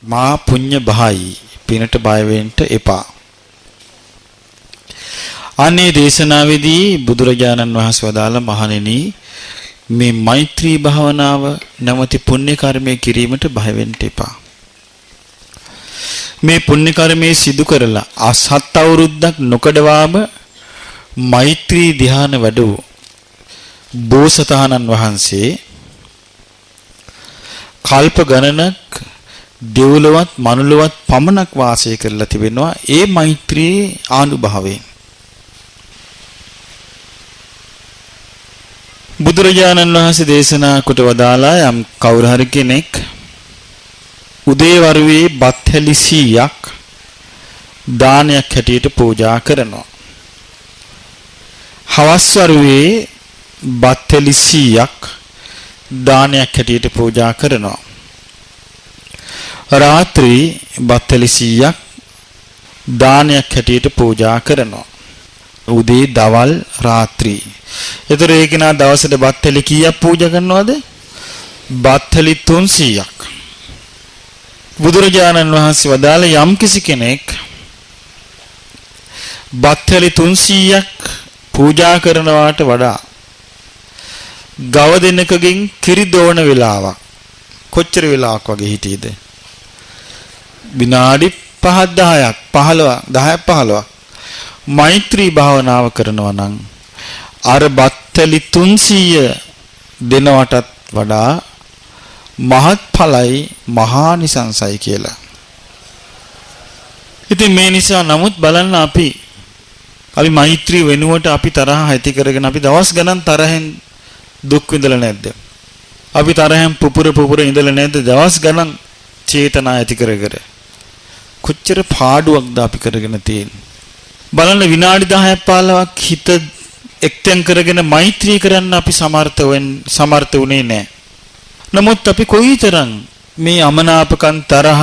මා පුඤ්ඤ බහයි. පිනට බය වෙන්න එපා. අනේ දේශනාවේදී බුදුරජාණන් වහන්සේ වදාළ මහණෙනි මේ මෛත්‍රී භාවනාව නැමැති පුණ්‍ය කර්මයේ කිරීමට බය වෙන්න එපා. මේ පුණ්‍ය කර්මයේ සිදු කරලා අසත් අවුරුද්දක් නොකඩවාම මෛත්‍රී ධ්‍යාන වැඩ වූ බෝසතාණන් වහන්සේ කල්ප ගණනක් දෙව්ලොවත් මනුලොවත් පමණක් වාසය කරලා තිබෙනවා ඒ මෛත්‍රී ආනුභාවයෙන්. බුදුරජාණන් වහන්සේ දේශනා කොට වදාලා යම් කවුරු හරි කෙනෙක් උදේ වරුවේ බත් හැලි 100ක් දානයක් හැටියට පූජා කරනවා. හවස් වරුවේ බත් හැලි 100ක් දානයක් හැටියට පූජා කරනවා. රාත්‍රී බත් හැලි 100ක් දානයක් හැටියට පූජා කරනවා. උදේ දවල් රාත්‍රී. ඒතර ඒක නා දවසට බත් හැලි කීයක් පූජා කරනවද? බත් හැලි 300ක්. බුදුරජාණන් වහන්සේ වදාළ යම් කිසි කෙනෙක් බත් හැලි 300ක් පූජා කරනවාට වඩා ගව දෙනකගෙන් කිරි දෝන වෙලාවක් කොච්චර වෙලාවක් වගේ හිටියේද? විනාඩි 5 10ක් 15 10ක් 15ක් මෛත්‍රී භාවනාව කරනවා නම් අර බත්තලි 300 දෙනවටත් වඩා මහත් ඵලයි මහා නිසංසයි කියලා. ඉතින් මේ නිසා නමුත් බලන්න අපි මෛත්‍රී වෙනුවට අපි තරහ ඇති කරගෙන අපි දවස් ගණන් තරහෙන් දුක් විඳලා නැද්ද? අපි තරහෙන් පුපුර ඉඳලා නැද්ද? දවස් ගණන් චේතනා ඇති කර කොච්චර පාඩුවක්ද අපි කරගෙන තියෙන්නේ. බලන්න විනාඩි 10ක් 15ක් හිත එක්තෙන් කරගෙන මෛත්‍රී කරන්න අපි සමර්ථ වුණේ නැහැ. නමුත් අපි කොයිතරම් මේ අමනාපකම් තරහ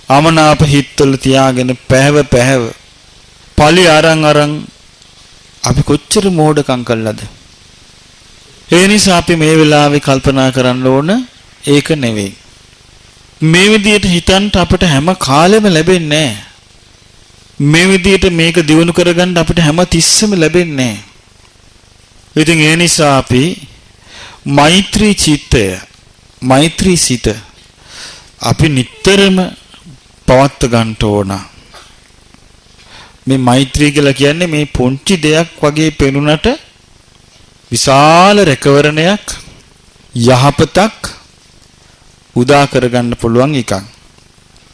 අමනාප හිත්වල තියාගෙන පැහැව පලි අරන් අපි කොච්චර මෝඩකම් කළාද? ඒ නිසා අපි මේ වෙලාවේ කල්පනා කරන්න ඕන ඒක නෙවෙයි. මේ විදිහට හිතන්න අපිට හැම කාලෙම ලැබෙන්නේ නැහැ. මේ විදිහට මේක දියුණු කරගන්න අපිට හැම තිස්සෙම ලැබෙන්නේ නැහැ. ඉතින් ඒ නිසා අපි මෛත්‍රී චිත්තය මෛත්‍රී සිත අපි නිතරම පවත්ව ගන්න ඕන. මේ මෛත්‍රී කියලා කියන්නේ මේ පොන්චි දෙයක් වගේ පෙනුනට විශාල රැකවරණයක් යහපතක් උදා කරගන්න පුළුවන් එකක්.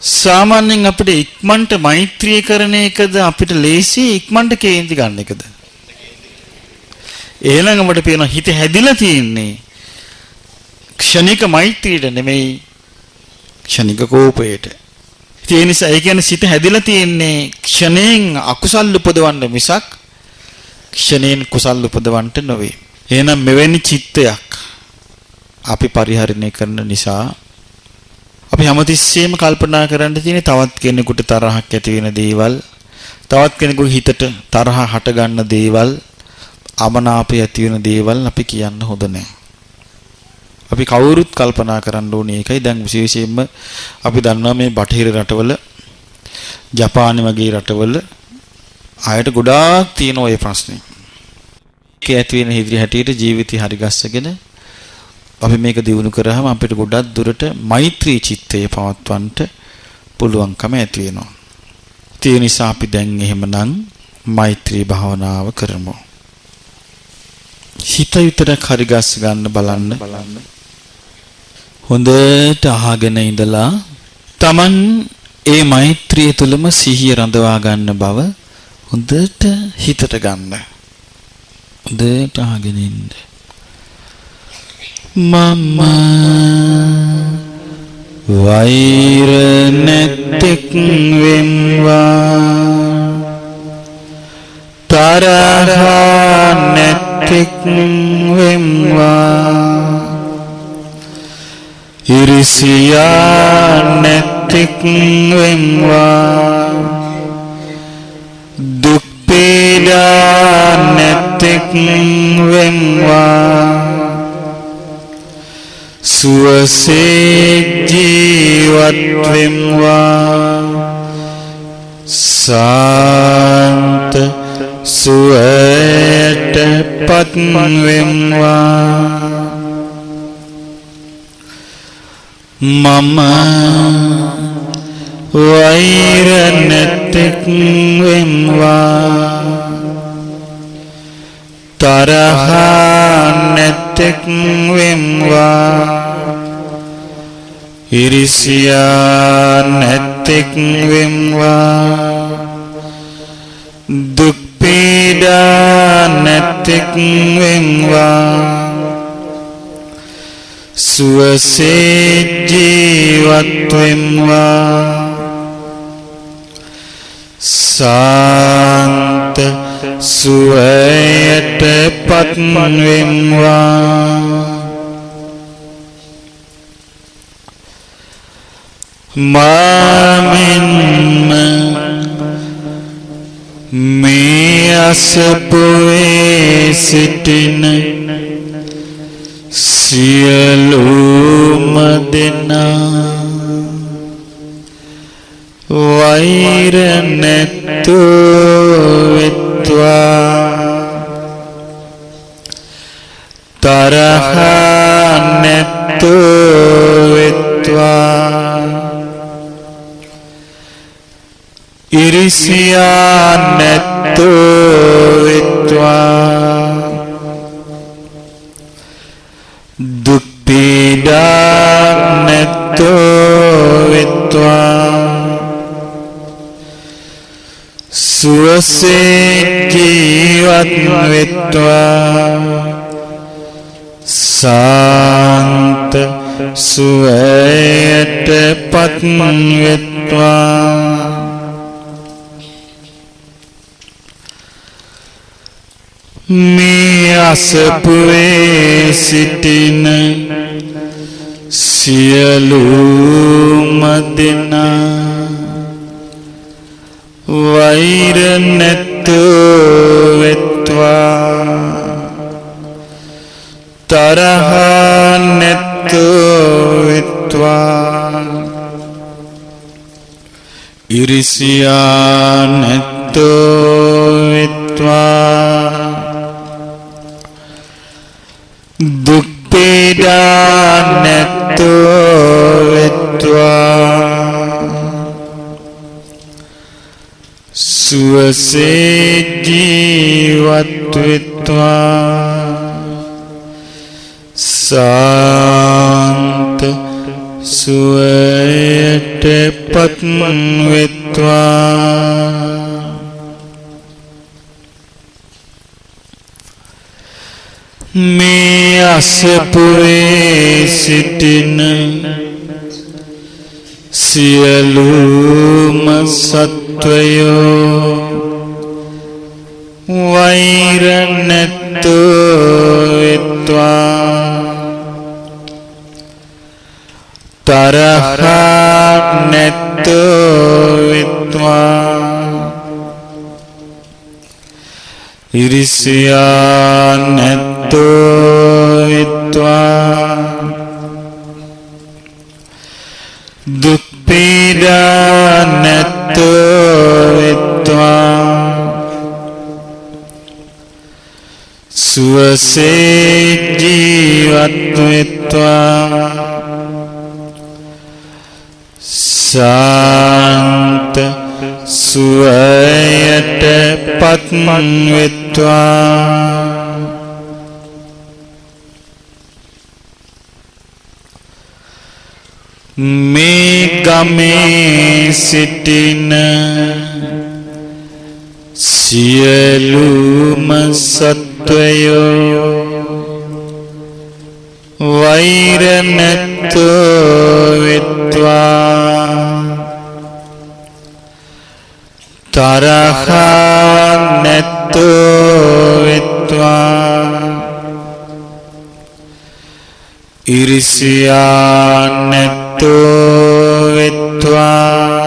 සාමාන්‍යයෙන් අපිට ඉක්මනට මෛත්‍රී කරන එකද අපිට ලේසි ඉක්මනට කේන්ති ගන්න එකද? එහෙනම් අපිට පේන හිත හැදිලා තියෙන්නේ ක්ෂණික මෛත්‍රියට නෙමෙයි ක්ෂණික කෝපයට. ඒ නිසා ඒ කියන්නේ සිත හැදිලා තියෙන්නේ ක්ෂණයෙන් අකුසල් උපදවන්න මිසක් ක්ෂණයෙන් කුසල් උපදවන්න නෙවෙයි. එහෙනම් මෙවැනි චිත්තයක් අපි පරිහරණය කරන නිසා අපි හැමතිස්සෙම කල්පනා කරන්න තියෙන්නේ තවත් කෙනෙකුට තරහක් ඇති වෙන දේවල්, තවත් කෙනෙකුගේ හිතට තරහ හට ගන්න දේවල්, අමනාපය ඇති වෙන දේවල් අපි කියන්න හොඳ නැහැ. අපි කවුරුත් කල්පනා කරන්න ඕනේ ඒකයි. දැන් විශේෂයෙන්ම අපි දන්නවා මේ බටහිර රටවල ජපානය වගේ රටවල ආයත ගොඩාක් තියෙන ওই ප්‍රශ්නේ. ඒක ඇති වෙන හිදිරි හැටියට ජීවිතය හරි ගස්සගෙන අපි මේක දිනු කරාම අපිට ගොඩක් දුරට මෛත්‍රී චිත්තය පවත්වන්නට පුළුවන්කම ඇති වෙනවා. ඒ නිසා අපි දැන් එහෙමනම් මෛත්‍රී භාවනාව කරමු. හිත විතරක් හරි ගස්ස ගන්න බලන්න. හොඳට අහගෙන ඉඳලා Taman ඒ මෛත්‍රිය තුලම සිහිය රඳවා ගන්න බව හොඳට හිතට ගන්න. හොඳට අහගෙන ඉන්න. මම වෛර නැතෙක් වෙම්වා තරහ නැතෙක් වෙම්වා ඉරිසියා නැතෙක් වෙම්වා දුක් පීඩා නැතෙක් වෙම්වා සුවසේ ජීවත් වෙම්වා සාන්ත සුවයට පත් වෙම්වා මම වෛර නැතෙක් වෙම්වා තරහ නැතෙක් වෙම්වා ඉරිසියා නැතෙක් වෙම්වා දුක් පීඩා නැතෙක් වෙම්වා සුවසේ ජීවත් වෙම්වා සාන්ත සුවයට පත් වෙම්වා මාමින්ම මේ අසපුවේ සිටින සියලුම දෙනා වෛර නැතුව වෙත්වා තරහ නැතුව වෙත්වා ඉරිසියා නැතුව වෙත්වා දුක් පීඩා නැතුව වෙත්වා සුවසේ ජීවත් වෙත්වා සාන්ත සුවයට පත් වෙත්වා මේ අසපුවේ සිටින සියලුම දෙනා වෛර නැතුව වෙත්වා තරහ නැතුව වෙත්වා ඉරිසියා නැතුව වෙත්වා දුක් පීඩා නැතුව වෙත්වා සුවසේ ජීවත් වෙත්වා සාන්ත සුවයට පත් වෙත්වා මේ අසපුවේ සිටින සියලුම සත්වයෝ වෛර නැතුව වෙත්වා තරහ නැතුව වෙත්වා ඉරිසියා නැතුව වෙත්වා දුක් පීඩා නැතුව වෙත්වා සුවසේ ජීවත් වෙත්වා සාන්ත සුවයට පත් වෙත්වා මේ ගමේ සිටින සියලුම සත්වයෝ වෛර නැතුව වෙත්වා තරහ නැතුව වෙත්වා ඉරිසියා නැතුව වෙත්වා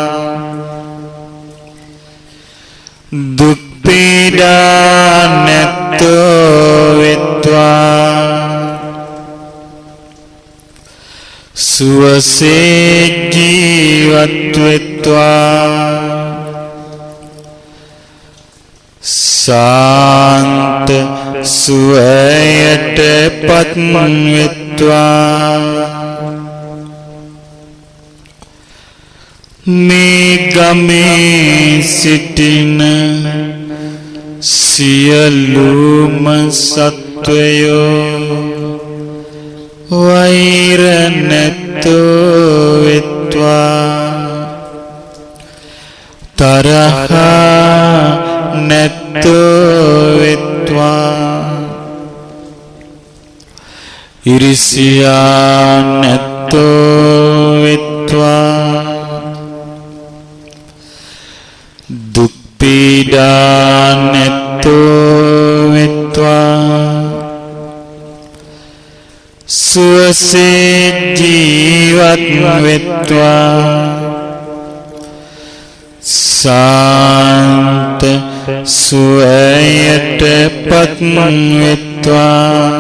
දුක් පීඩා නැතුව වෙත්වා සුවසේ ජීවත් වෙත්වා සාන්ත සුවයට පත් වෙත්වා මේ ගමේ සිටින සියලුම සත්වයෝ වෛර නැතෝ වෙත්වා තරහ නැතෝ වෙත්වා ඉරිසියා නැතෝ වෙත්වා දුක් පීඩා නැතෝ වෙත්වා සුවසේ ජීවත් වෙත්වා සාන්ත සුවයට පත් වෙත්වා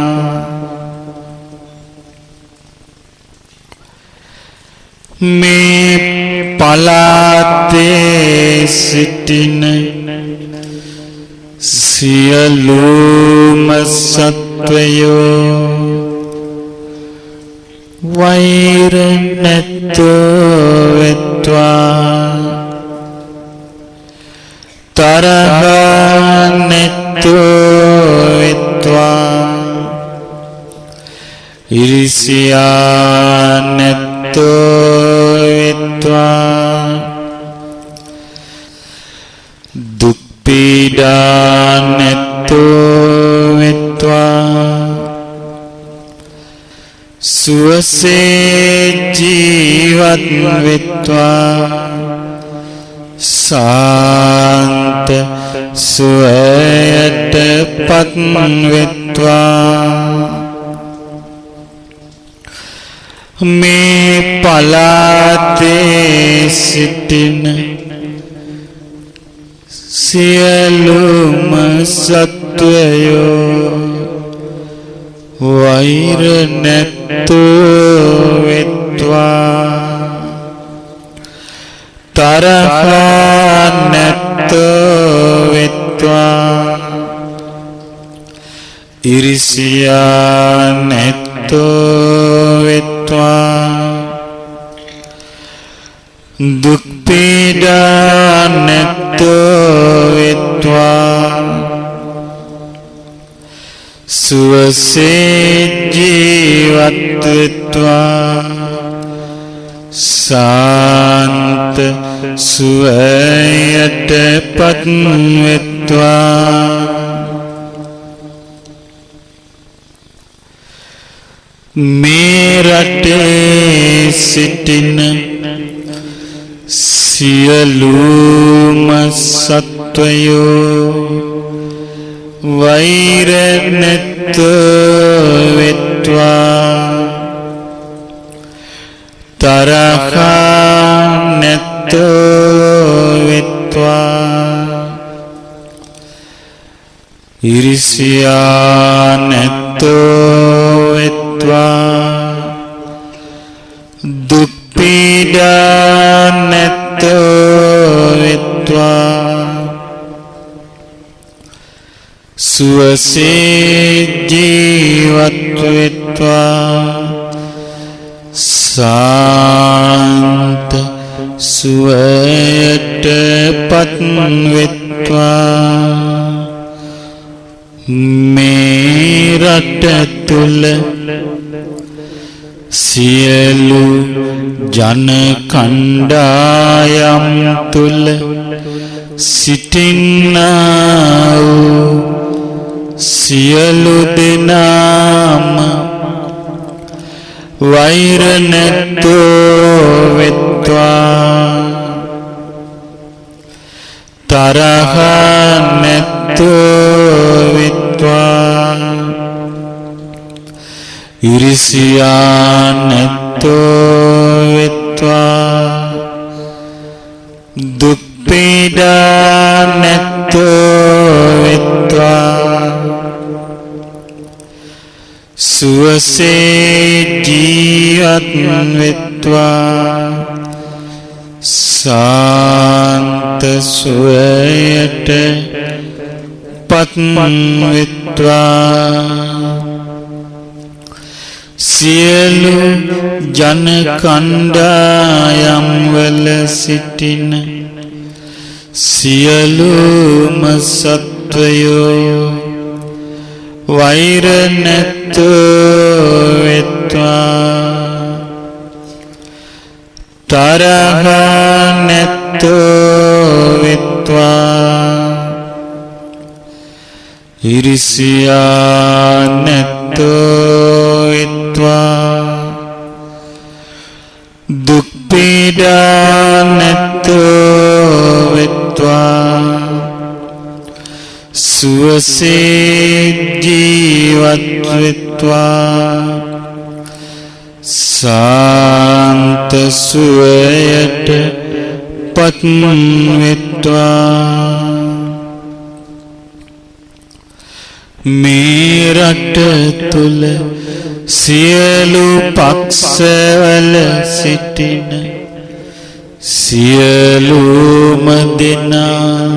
මේ පලාතේ සිටින සියලුම සත්වයෝ වෛර නැතෝ වෙත්වා තරහ නැතෝ වෙත්වා ඉරිසියා නැතෝ වෙත්වා දුක් පීඩා නැතෝ වෙත්වා සුවසේ ජීවත් වෙත්වා සාන්ත සුවයට පත් වෙත්වා මේ පලාතේ සිටින සියලුම සත්වයෝ වෛර නැතෝ වෙත්වා තරහ නැතෝ වෙත්වා ඉරිසියා නැතෝ වෙත්වා දුක් පීඩා නැතෝ වෙත්වා සුවසේ ජීවත් වෙත්වා සාන්ත සුවයට පත් වෙත්වා මේ රටේ සිටින සියලුම සත්වයෝ වෛර නැතෝ වෙත්වා තරහ නැතෝ වෙත්වා ඉරිසියා නැතෝ වෙත්වා දුක් පීඩා නැතෝ වෙත්වා සුවසේ ජීවත් වෙත්වා සාන්ත සුවයට පත් වෙත්වා මේ රට තුල සියලු ජන කණ්ඩායම් තුල සිටින්නා වූ සියලු දෙනාම වෛර නැතෝ වෙත්වා තරහ නැතෝ වෙත්වා ඉරිසියා නැතෝ වෙත්වා දුක් පීඩා නැතෝ වෙත්වා සුවසේ ජීවත් වෙත්වා විත්වා සාන්ත සුවයට පත් විත්වා සියලු ජන කණ්ඩායම් වල සිටින සියලුම සත්වයෝ වෛර නැතෝ වෙත්වා තරහ නැතෝ වෙත්වා ඉරිසියා නැතෝ වෙත්වා දුක් පීඩා නැතෝ වෙත්වා සුවසේ ජීවත් වෙත්වා සාන්ත සුවයට පත් වෙත්වා මේ රට තුල සියලු පක්ෂවල සිටින සියලුම දෙනා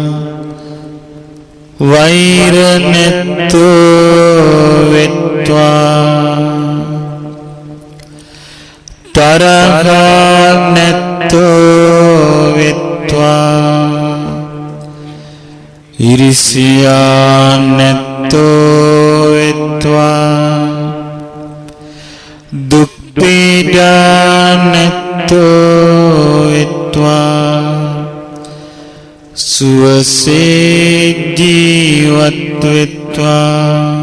වෛර නැතෝ වෙත්වා තරහ නැතෝ වෙත්වා ඉරිසියා නැතෝ වෙත්වා දුක් පීඩා නැතෝ වෙත්වා සුවසේ ජීවත් වෙත්වා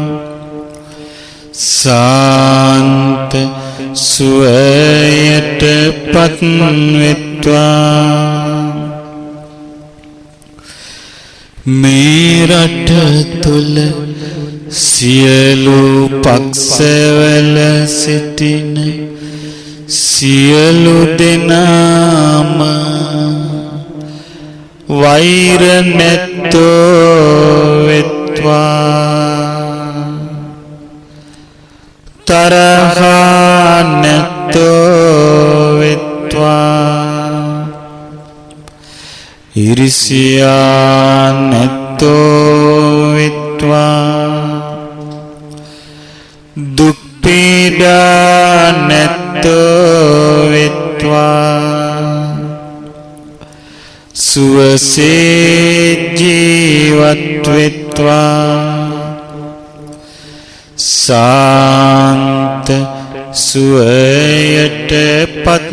සාන්ත සුවයට පත් වෙත්වා මේ රට තුල සියලු පක්ෂවල සිටින සියලු දෙනාම වෛර නැතෝ වෙත්වා තරහ නැතෝ වෙත්වා ඉරිසියා නැතෝ වෙත්වා දුක් පීඩා නැතෝ වෙත්වා සුවසේ ජීවත් වෙත්වා සාන්ත සුවයට පත්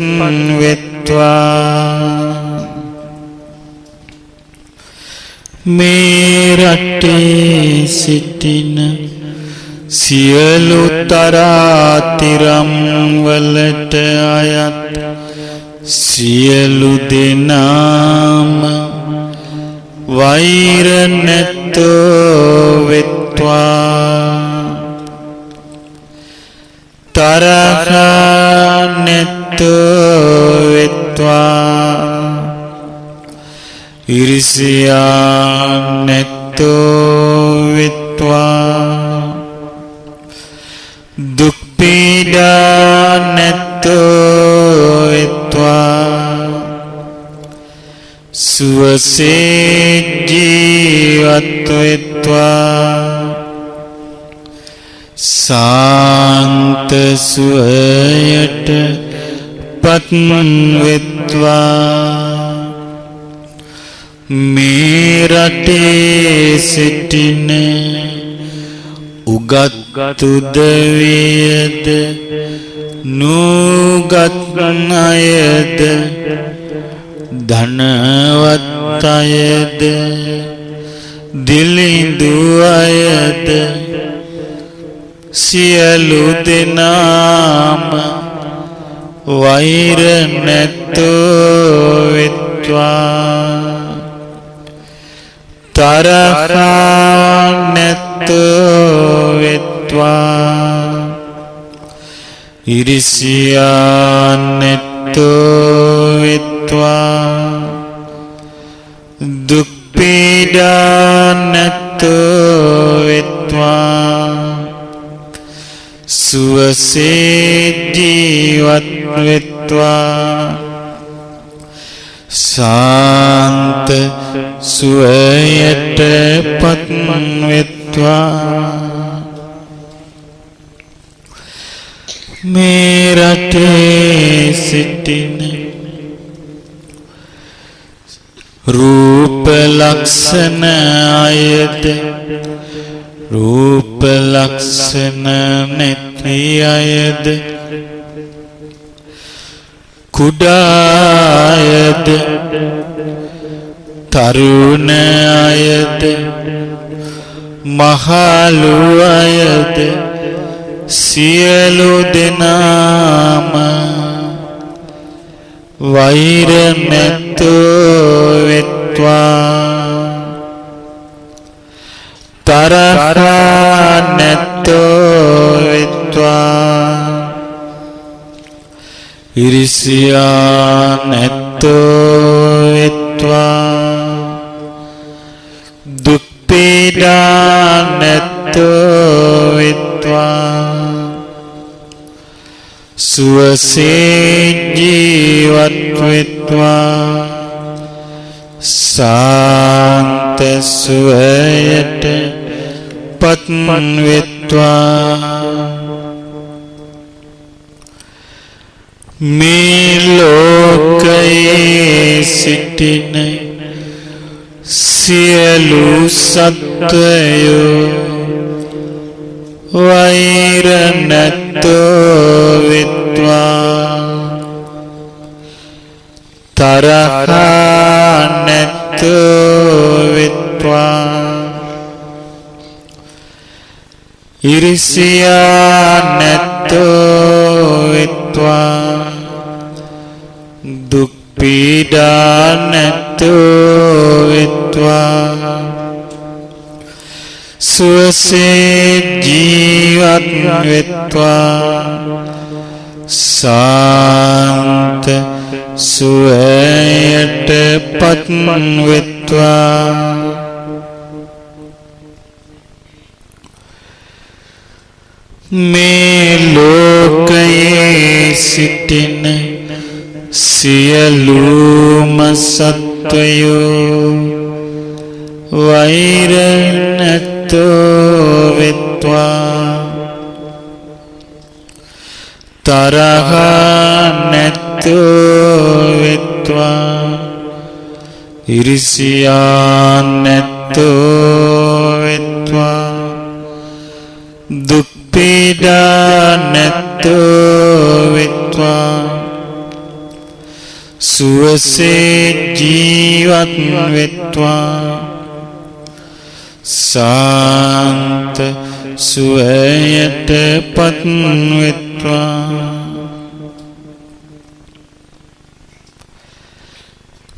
වෙත්වා මේ රටේ සිටින සියලු තරාතිරම් වලට අයත් සියලු දෙනාම වෛර නැතෝ වෙත්වා තරහ නැතෝ වෙත්වා ඉරිසියා නැතෝ වෙත්වා දුක් පීඩා නැතෝ වෙත්වා සුවසේ ජීවත් වෙත්වා සාන්ත සුවයට පත් වෙත්වා මේ රටේ සිටින උගත් උදවියද නුගත් අයද ධනවත් අයද දිලිඳු අයද සියලු දෙනාම වෛර නැතෝ වෙත්වා තරහ නැතෝ වෙත්වා ඉරිසියා නැතෝ වෙත්වා දුක් පීඩා නැතෝ වෙත්වා සුවසේ ජීවත් වෙත්වා වෙත්වා සාන්ත සුවයට පත් වෙත්වා මේ රටේ සිටින රූප ලක්ෂණ අයද රූප ලක්ෂණ නැති අයද කුඩායද තරුණ අයද මහලු අයද සියලු දෙනාම වෛර නැතෝ වෙත්වා තරහ නැතෝ වෙත්වා ඉරිසියා නැතෝ වෙත්වා දුක් පීඩා නැතෝ වෙත්වා සුවසේ ජීවත් වෙත්වා සාන්ත සුවයට පත් වෙත්වා මේ ලෝකයේ සිටින සියලු සත්වයෝ වෛර නැතෝ වෙත්වා තරහ නැතෝ වෙත්වා ඉරිසියා නැතෝ වෙත්වා දුක් පීඩා නැතෝ වෙත්වා සුවසේ ජීවත් වෙත්වා සාන්ත සුවයට පත් වෙත්වා මේ ලෝකයේ සිටින සියලුම සත්වයෝ වෛර නැතෝ වෙත්වා තරහ නැතෝ වෙත්වා ඉරිසියා නැතෝ වෙත්වා දුක් පීඩා නැතෝ වෙත්වා සුවසේ ජීවත් වෙත්වා සාන්ත සුවයට පත් වෙත්වා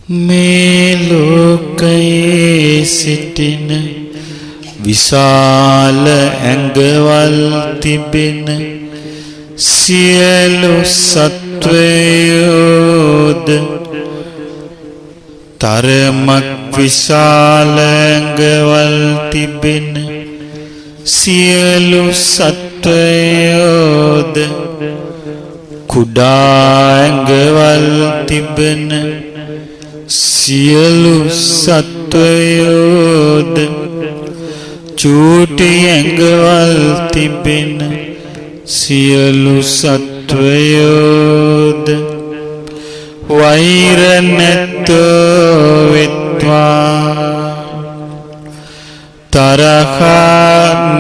මේ ලෝකයේ සිටින විශාල ඇඟවල් තිබෙන සියලු සත්වයෝද තරමක් විශාල ඇඟවල් තිබෙන සියලු සත්වයෝද කුඩා ඇඟවල් තිබෙන සියලු සත්වයෝද චූටි ඇඟවල් තිබෙන සියලු සත්වයෝද වෛර නැතෝ වෙත්වා තරහ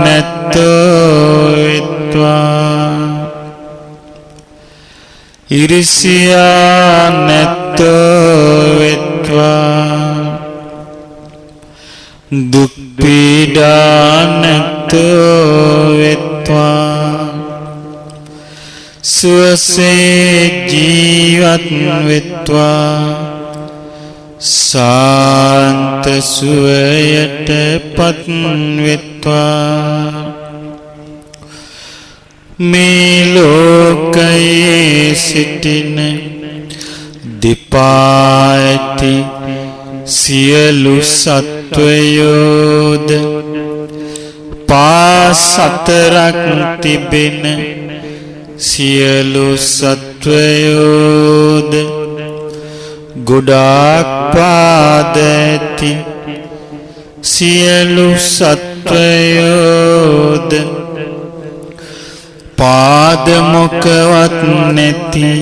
නැතෝ වෙත්වා ඉරිසියා නැතෝ වෙත්වා දුක් පීඩා නැතෝ වෙත්වා සුවසේ ජීවත් වෙත්වා සාන්ත සුවයට පත් වෙත්වා මේ ලෝකයේ සිටින දෙපා ඇති සියලු සත්වයෝද පා සතරක් තිබෙන සියලු සත්වයෝද සත්වයෝද ගොඩාක් පාදැති සියලු සත්වයෝද පාදමොකවත් නැති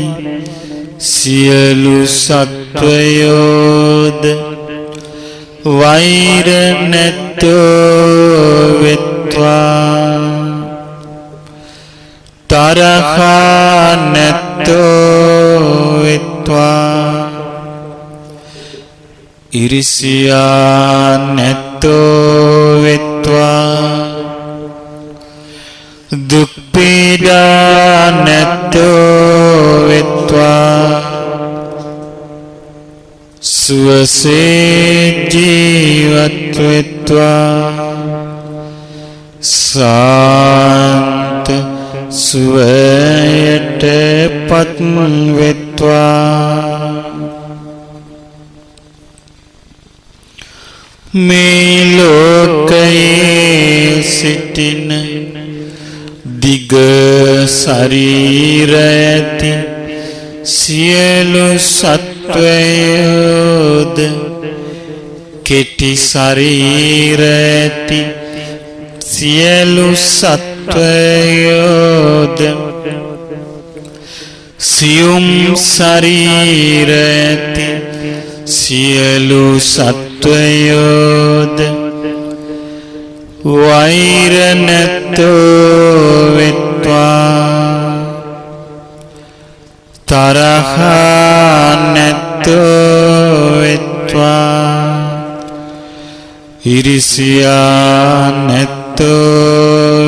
සියලු සත්වයෝද වෛර නැත්තෝ වෙත්වා තරහා නැත්තෝ වෙත්වා ඉරිසියා නැත්තෝ වෙත්වා දුක් පීඩා නැත්තෝ වෙත්වා සුවසේ ජීවත් වෙත්වා සාන්ත සුවයට පත් වෙත්වා මේ ලෝකයේ සිටින දිග ශරීර ඇති සියලු සත්වයෝද කෙටි ශරීර ඇති සියලු සත්වයෝද සියුම් ශරීර ඇති සියලු සත්වයෝද වෛර නැත්තෝ වෙත්වා තරහා නැත්තෝ වෙත්වා ඉරිසියා නැත්තෝ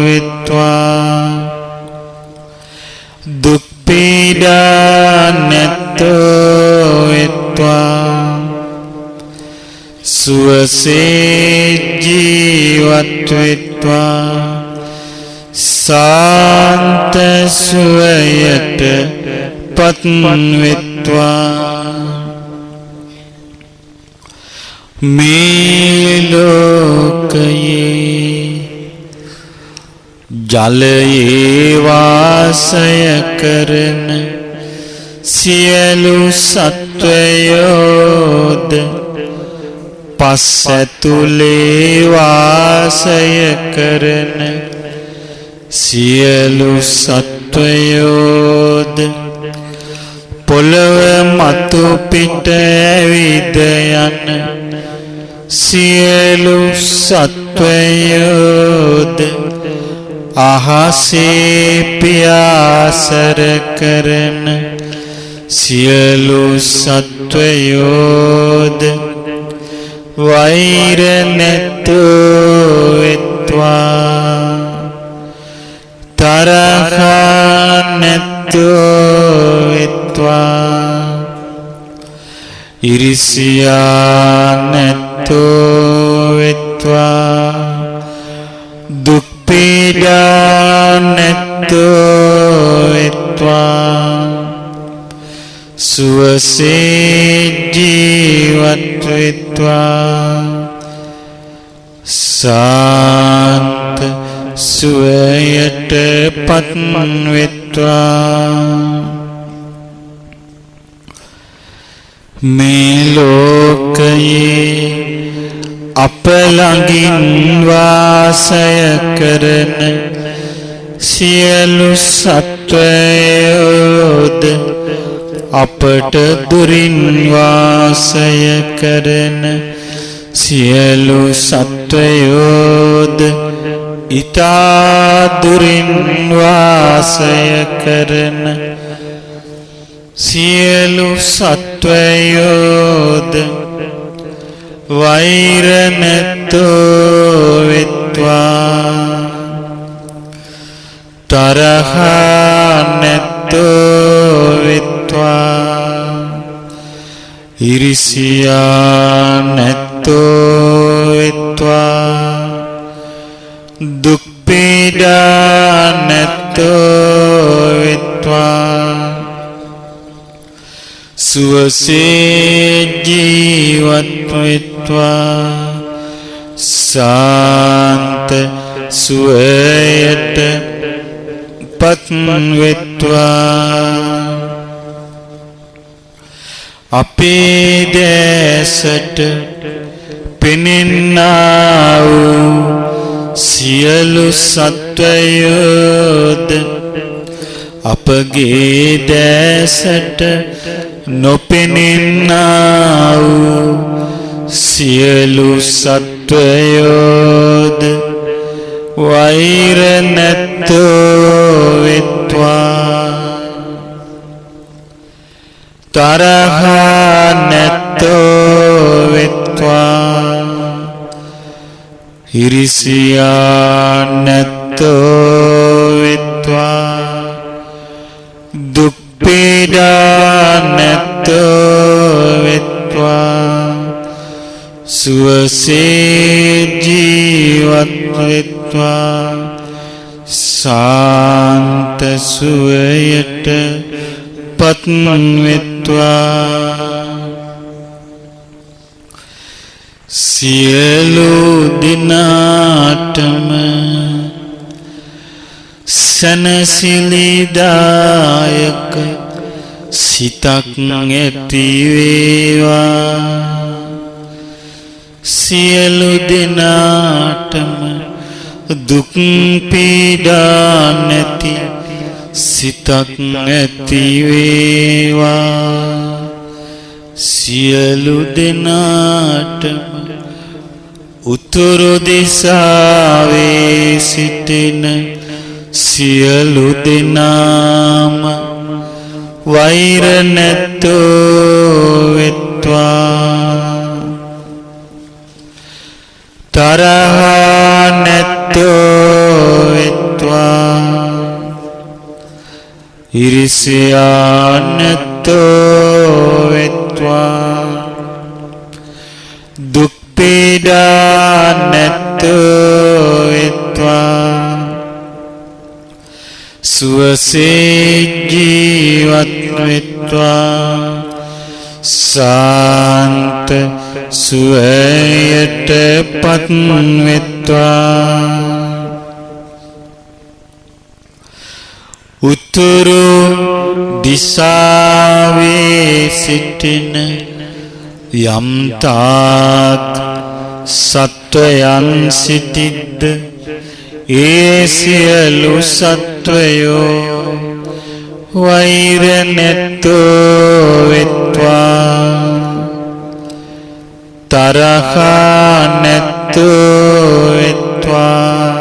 වෙත්වා දුක් පීඩා නැත්තෝ වෙත්වා සුවසේ ජීවත් වෙත්වා සාන්ත සුවයට පත් වෙත්වා මේ ලෝකයේ ජලයේ වාසය කරන සියලු සත්වයෝද පස් ඇතුලේ වාසය කරන සියලු සත්වයෝද පොළව මතු පිට ඇවිද යන සියලු සත්වයෝද අහසේ පියාසර කරන සියලු සත්වයෝද වෛර නැත්තෝ වෙත්වා තරහා නැත්තෝ වෙත්වා ඉරිසියා නැත්තෝ වෙත්වා දුක් පීඩා නැත්තෝ වෙත්වා සුවසේ ජීවත් වෙත්වා සාන්ත සුවයට පත් වෙත්වා මේ ලෝකයේ අප ළඟින් වාසය කරන සියලු සත්වයෝද අපට දුරින් වාසය කරන සියලු සත්වයෝද ඉතා දුරින් වාසය කරන සියලු සත්වයෝද වෛර නැත්තෝ වෙත්වා තරහා නැත්තෝ වෙත්වා ඉරිසියා නැත්තෝ වෙත්වා දුක් පීඩා නැත්තෝ වෙත්වා සුවසේ ජීවත් වෙත්වා සාන්ත සුවයට පත් වෙත්වා අපේ දැසට පෙනෙන්නා වූ සියලු සත්වයෝද අපගේ දැසට නොපෙනෙන්නා වූ සියලු සත්වයෝද වෛර නැත්තෝ වෙත්වා තරහ නැත්තෝ වෙත්වා හිරිසියා නැත්තෝ වෙත්වා දුක් පීඩා නැත්තෝ වෙත්වා සුවසේ ජීවත් වෙත්වා සාන්ත සුවයට පත් වෙත්වා සියලු දිනාටම සනසිලිදායක සිතක් ඇති වේවා සියලු දිනාටම දුක් පීඩා නැති සිතක් ඇති වේවා සියලු දිනාටම උතුරු දිසාවේ සිටින සියලු දිනාම වෛර නැත්තෝ වෙත්වා තරහ නැත්තෝ වෙත්වා ඉරිසියා නැත්තෝ වෙත්වා දුක් පීඩා නැත්තෝ වෙත්වා සුවසේ ජීවත් වෙත්වා සාන්ත සුවයට පත් වෙත්වා උතුරු දිසාවේ සිටින යම් තාක් සත්වයන් සිටිද්ද ඒ සියලු සත්වයෝ වෛර නැත්තෝ වෙත්වා තරහ නැත්තෝ වෙත්වා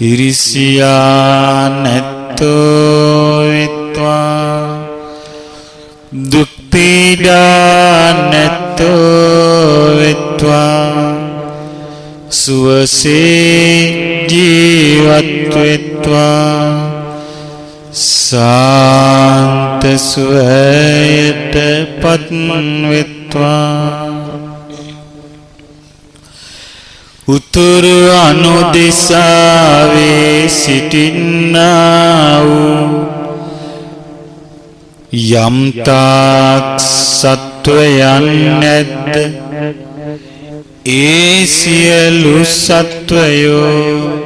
ඉරිසියා නැත්තෝ වෙත්වා දුක් පීඩා නැත්තෝ වෙත්වා සුවසේ ජීවත් වෙත්වා සාන්ත සුවයට පත් වෙත්වා උතුරු අනුදිසාවේ සිටින්නා වූ යම් තාක් සත්වයන් නැද්ද ඒ සියලු සත්වයෝ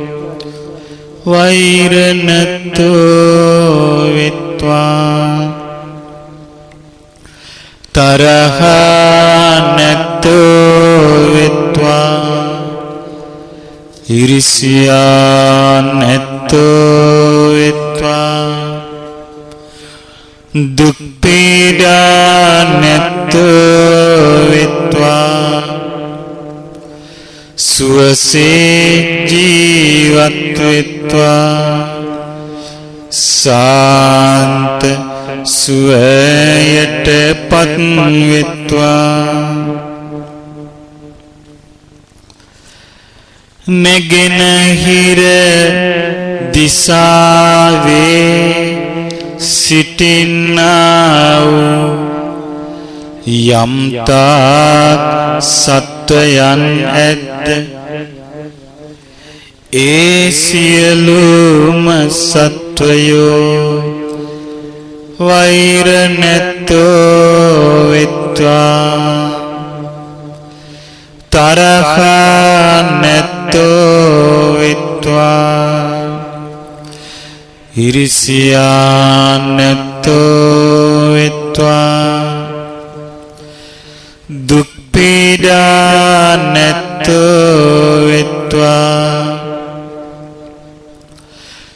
වෛර නැත්තෝ වෙත්වා තරහ නැත්තෝ වෙත්වා ඉරිසියා නැත්තෝ වෙත්වා දුක් පීඩා නැත්තෝ වෙත්වා සුවසේ ජීවත් වෙත්වා සාන්ත සුවයට පත් වෙත්වා නැගෙනහිර දිසාවේ සිටින්නා වූ යම් තාක් සත්වයන් ඇද්ද ඒ සියලුම සත්වයෝ වෛර නැත්තෝ වෙත්වා තරහ නැත්තෝ වෙත්වා ඉරිසියා නැත්තෝ වෙත්වා විත්වා දුක් පීඩා නැත්තෝ විත්වා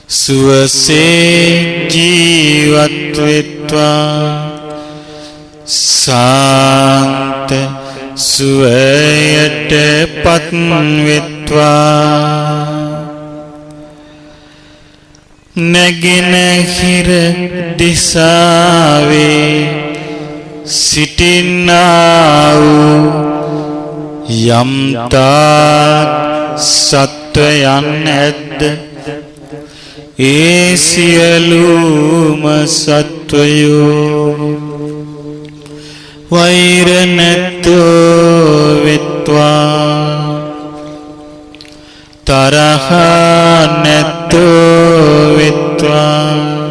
සුවසේ ජීවත් විත්වා සාන්ත සුවයට පත් විත්වා නැගෙනහිර දිසාවේ සිටින්නා වූ යම් තාක් සත්වයන් ඇද්ද ඒ සියලුම සත්වයෝ වෛර නැත්තෝ විත්වා තරහ නැත්තෝ විත්වා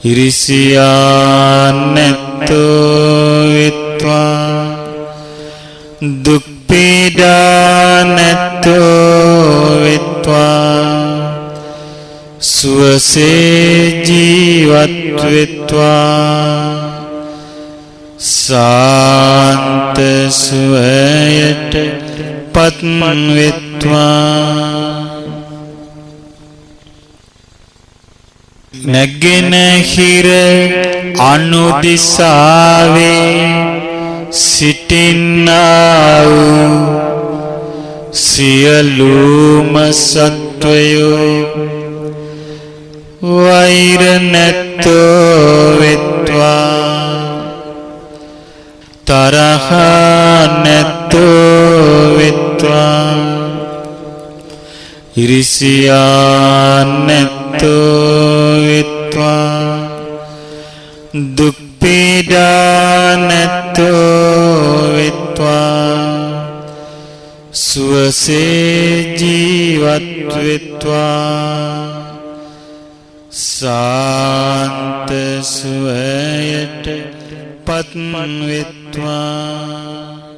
ඉරිසියා නැත්තෝ විත්වා දුක් පීඩා නැත්තෝ විත්වා සුවසේ ජීවත් විත්වා සාන්ත සුවයට පත් විත්වා නැගෙනහිර අනුදිසාවේ සිටින්නා වූ සියලුම සත්වයෝ වෛර නැත්තෝ විත්වා තරහ නැත්තෝ විත්වා ඉරිසියා නැත්තෝ විත්වා දුක් පීඩා නැත්තෝ විත්වා සුවසේ ජීවත් විත්වා සාන්ත සුවයට පත් විත්වා